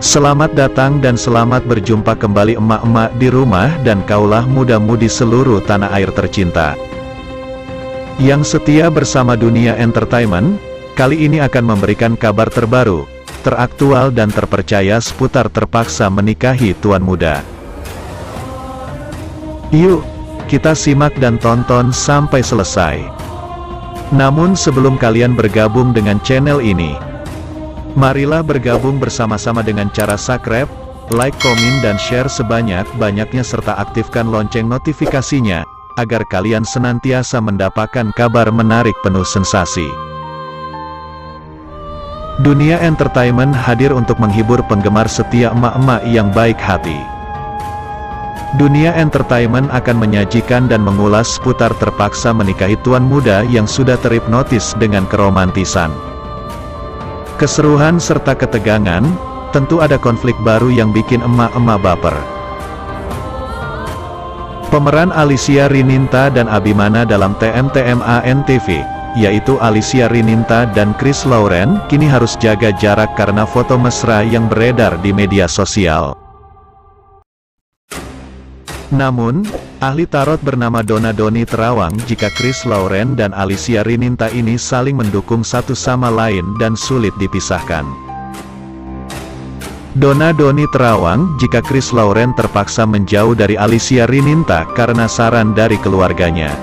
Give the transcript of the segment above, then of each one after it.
Selamat datang dan selamat berjumpa kembali emak-emak di rumah dan kaulah muda-mudi seluruh tanah air tercinta yang setia bersama Dunia Entertainment. Kali ini akan memberikan kabar terbaru, teraktual dan terpercaya seputar terpaksa menikahi tuan muda. Yuk, kita simak dan tonton sampai selesai. Namun sebelum kalian bergabung dengan channel ini, marilah bergabung bersama-sama dengan cara subscribe, like, komen dan share sebanyak-banyaknya serta aktifkan lonceng notifikasinya, agar kalian senantiasa mendapatkan kabar menarik penuh sensasi. Dunia Entertainment hadir untuk menghibur penggemar setia emak-emak yang baik hati. Dunia Entertainment akan menyajikan dan mengulas seputar terpaksa menikahi tuan muda yang sudah terhipnotis dengan keromantisan, keseruan serta ketegangan. Tentu ada konflik baru yang bikin emak-emak baper. Pemeran Alicia Rininta dan Abimana dalam TMTM ANTV, yaitu Alicia Rininta dan Chris Lauren, kini harus jaga jarak karena foto mesra yang beredar di media sosial. Namun, ahli tarot bernama Donna Doni terawang jika Chris Lauren dan Alicia Rininta ini saling mendukung satu sama lain dan sulit dipisahkan. Donna Doni terawang jika Chris Lauren terpaksa menjauh dari Alicia Rininta karena saran dari keluarganya.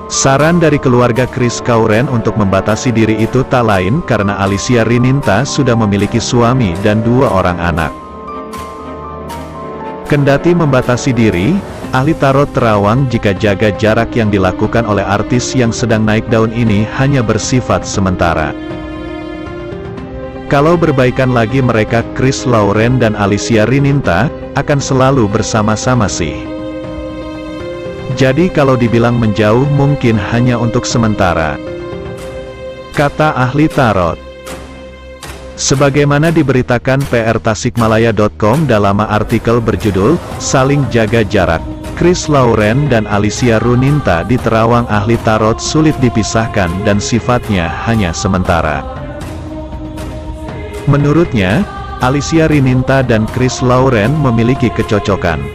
Saran dari keluarga Chris Lauren untuk membatasi diri itu tak lain karena Alicia Rininta sudah memiliki suami dan 2 orang anak. Kendati membatasi diri, ahli tarot terawang jika jaga jarak yang dilakukan oleh artis yang sedang naik daun ini hanya bersifat sementara. Kalau berbaikan lagi mereka Chris Lauren dan Alicia Rininta, akan selalu bersama-sama sih. Jadi kalau dibilang menjauh mungkin hanya untuk sementara, kata ahli tarot. Sebagaimana diberitakan prtasikmalaya.com dalam artikel berjudul, Saling Jaga Jarak, Chris Lauren dan Alicia Rininta di terawang ahli tarot sulit dipisahkan dan sifatnya hanya sementara. Menurutnya, Alicia Rininta dan Chris Lauren memiliki kecocokan.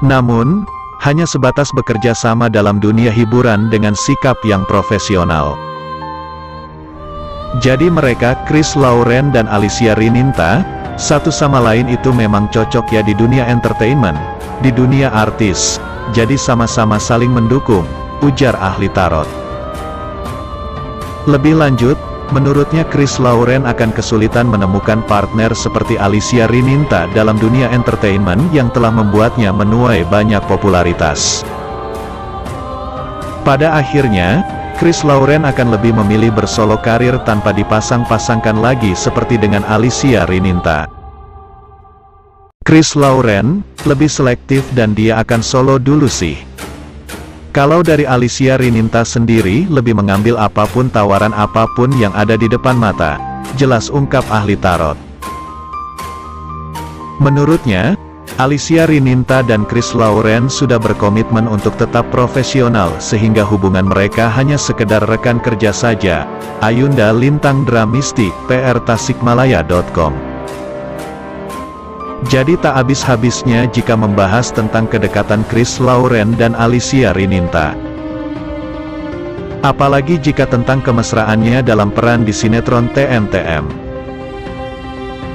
Namun, hanya sebatas bekerja sama dalam dunia hiburan dengan sikap yang profesional. Jadi mereka, Chris Lauren dan Alicia Rininta, satu sama lain itu memang cocok ya di dunia entertainment, di dunia artis, jadi sama-sama saling mendukung, ujar ahli tarot. Lebih lanjut, menurutnya Chris Lauren akan kesulitan menemukan partner seperti Alicia Rininta dalam dunia entertainment yang telah membuatnya menuai banyak popularitas. Pada akhirnya, Chris Lauren akan lebih memilih bersolo karir tanpa dipasang-pasangkan lagi seperti dengan Alicia Rininta. Chris Lauren lebih selektif dan dia akan solo dulu sih. Kalau dari Alicia Rininta sendiri lebih mengambil apapun tawaran apapun yang ada di depan mata, jelas ungkap ahli tarot. Menurutnya, Alicia Rininta dan Chris Lauren sudah berkomitmen untuk tetap profesional sehingga hubungan mereka hanya sekedar rekan kerja saja. Ayunda Lintang Dramistik, prtasikmalaya.com. Jadi tak habis-habisnya jika membahas tentang kedekatan Chris Lauren dan Alicia Rininta. Apalagi jika tentang kemesraannya dalam peran di sinetron TMTM.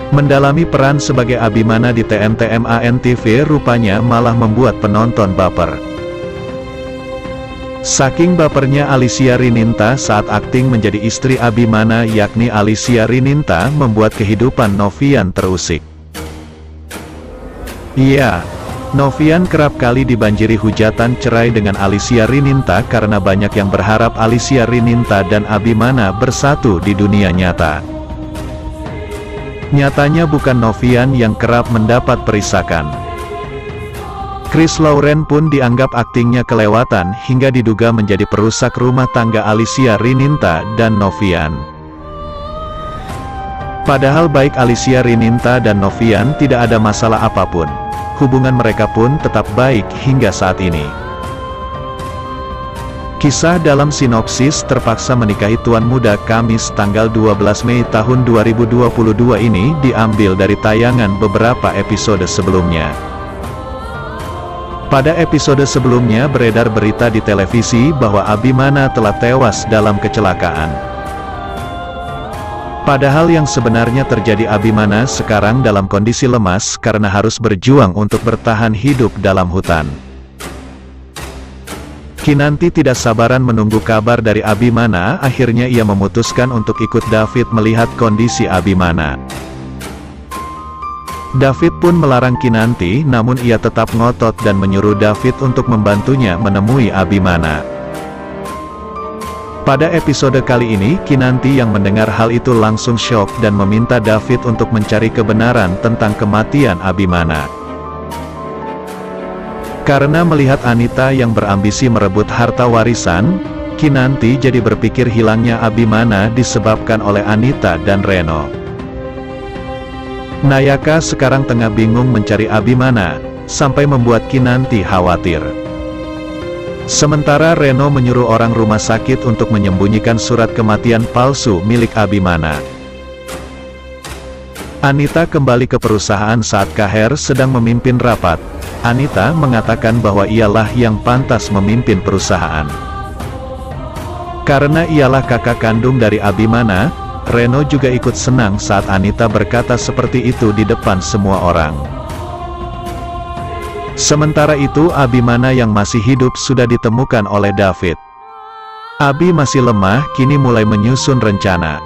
Mendalami peran sebagai Abimana di TMTM ANTV rupanya malah membuat penonton baper. Saking bapernya Alicia Rininta saat akting menjadi istri Abimana yakni Alicia Rininta membuat kehidupan Novian terusik. Iya, Novian kerap kali dibanjiri hujatan cerai dengan Alicia Rininta karena banyak yang berharap Alicia Rininta dan Abimana bersatu di dunia nyata. Nyatanya bukan Novian yang kerap mendapat perisakan. Chris Lauren pun dianggap aktingnya kelewatan hingga diduga menjadi perusak rumah tangga Alicia Rininta dan Novian. Padahal baik Alicia Rininta dan Novian tidak ada masalah apapun. Hubungan mereka pun tetap baik hingga saat ini. Kisah dalam sinopsis terpaksa menikahi tuan muda Kamis tanggal 12 Mei tahun 2022 ini diambil dari tayangan beberapa episode sebelumnya. Pada episode sebelumnya beredar berita di televisi bahwa Abimana telah tewas dalam kecelakaan. Padahal yang sebenarnya terjadi, Abimana sekarang dalam kondisi lemas karena harus berjuang untuk bertahan hidup dalam hutan. Kinanti tidak sabaran menunggu kabar dari Abimana. Akhirnya ia memutuskan untuk ikut David melihat kondisi Abimana. David pun melarang Kinanti, namun ia tetap ngotot dan menyuruh David untuk membantunya menemui Abimana. Pada episode kali ini, Kinanti yang mendengar hal itu langsung syok dan meminta David untuk mencari kebenaran tentang kematian Abimana. Karena melihat Anita yang berambisi merebut harta warisan, Kinanti jadi berpikir hilangnya Abimana disebabkan oleh Anita dan Reno. Nayaka sekarang tengah bingung mencari Abimana, sampai membuat Kinanti khawatir. Sementara Reno menyuruh orang rumah sakit untuk menyembunyikan surat kematian palsu milik Abimana. Anita kembali ke perusahaan saat Kaher sedang memimpin rapat. Anita mengatakan bahwa ialah yang pantas memimpin perusahaan. Karena ialah kakak kandung dari Abimana, Reno juga ikut senang saat Anita berkata seperti itu di depan semua orang. Sementara itu Abimana yang masih hidup sudah ditemukan oleh David. Abi masih lemah, kini mulai menyusun rencana.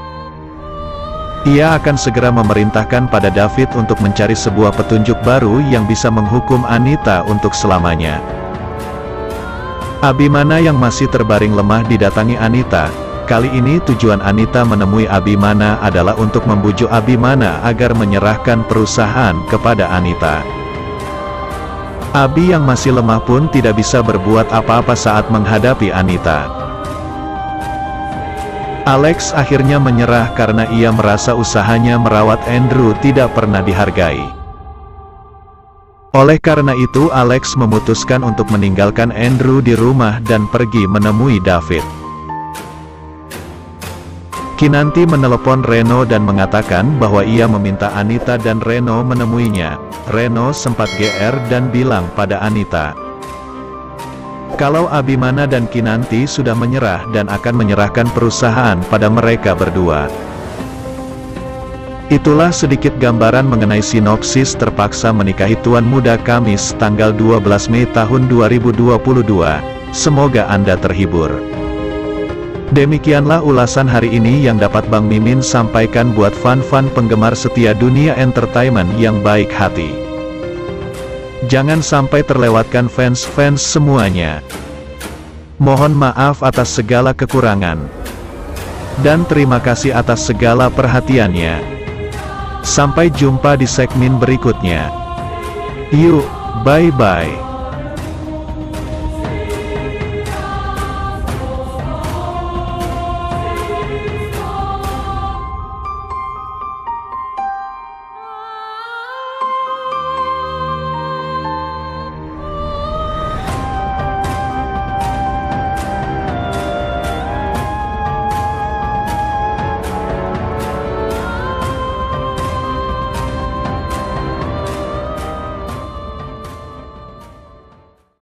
Ia akan segera memerintahkan pada David untuk mencari sebuah petunjuk baru yang bisa menghukum Anita untuk selamanya. Abimana yang masih terbaring lemah didatangi Anita. Kali ini tujuan Anita menemui Abimana adalah untuk membujuk Abimana agar menyerahkan perusahaan kepada Anita. Abi yang masih lemah pun tidak bisa berbuat apa-apa saat menghadapi Anita. Alex akhirnya menyerah karena ia merasa usahanya merawat Andrew tidak pernah dihargai. Oleh karena itu Alex memutuskan untuk meninggalkan Andrew di rumah dan pergi menemui David. Kinanti menelepon Reno dan mengatakan bahwa ia meminta Anita dan Reno menemuinya. Reno sempat GR dan bilang pada Anita kalau Abimana dan Kinanti sudah menyerah dan akan menyerahkan perusahaan pada mereka berdua. Itulah sedikit gambaran mengenai sinopsis terpaksa menikahi tuan muda Kamis tanggal 12 Mei tahun 2022. Semoga Anda terhibur. Demikianlah ulasan hari ini yang dapat Bang Mimin sampaikan buat fan-fan penggemar setia dunia entertainment yang baik hati. Jangan sampai terlewatkan fans-fans semuanya. Mohon maaf atas segala kekurangan. Dan terima kasih atas segala perhatiannya. Sampai jumpa di segmen berikutnya. Yuk, bye-bye.